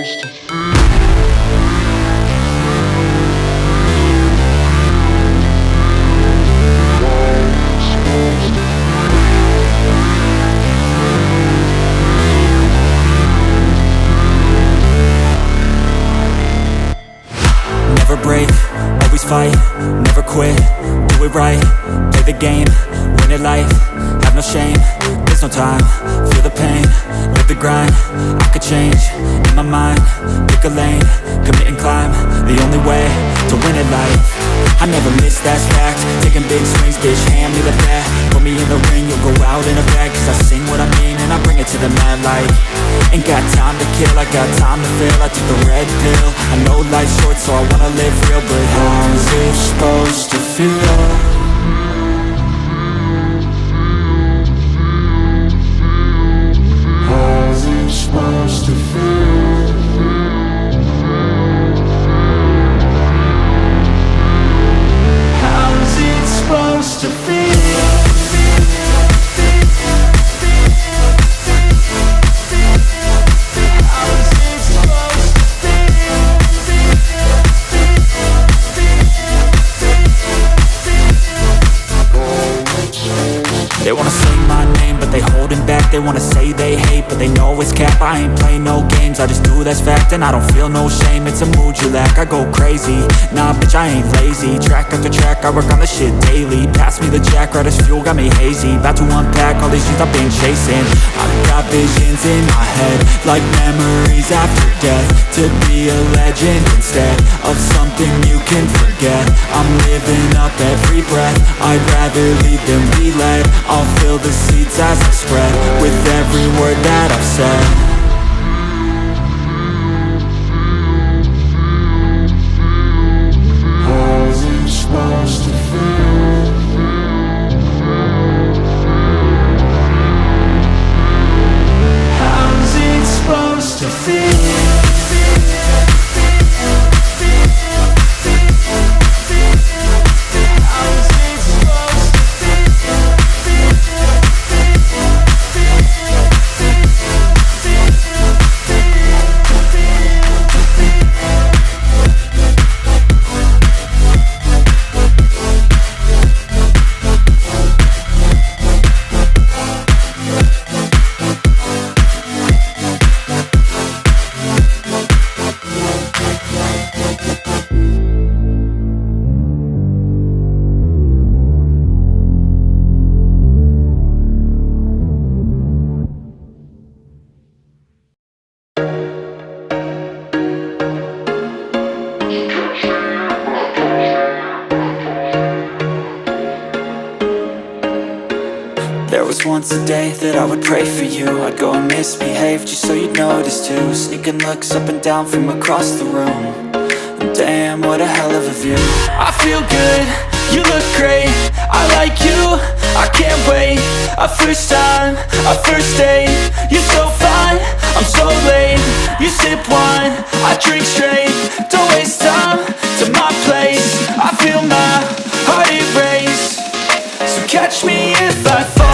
Never break, always fight, never quit, do it right, play the game, win it life, have no shame, there's no time, feel the pain, live the grind, I could change, in my mind, pick a lane, commit and climb, the only way to win it life. I never miss, that's fact, taking big swings, bitch, hand me the bat, put me in the ring, you'll go out in a bag, cause I sing what I mean and I bring it to the mad light. Ain't got time to kill, I got time to feel, I took the red pill, I know life's short so I wanna live real, but how's it supposed to feel? How's it supposed to feel? How's it supposed to feel? They wanna say my name, but they holding back. They wanna say they hate, but they know it's cap. I ain't play no games, I just do that's fact. And I don't feel no shame, it's a mood you lack. I go crazy, nah bitch I ain't lazy. Track after track, I work on this shit daily. Pass me the jack, right as fuel, got me hazy. About to unpack all these things I've been chasing. I've got visions in my head, like memories after death. To be a legend instead of something you can forget. I'm living up every breath, I'd rather lead than be led. I'll fill the seats as I spread with every word that I've said. How's it supposed to feel? How's it supposed to feel? There was once a day that I would pray for you. I'd go and misbehave just so you'd notice too. Sneaking looks up and down from across the room. And damn, what a hell of a view. I feel good, you look great, I like you, I can't wait. A first time, a first date, you're so fine, I'm so late. You sip wine, I drink straight, don't waste time to my place. I feel my heart erase, so catch me if I fall.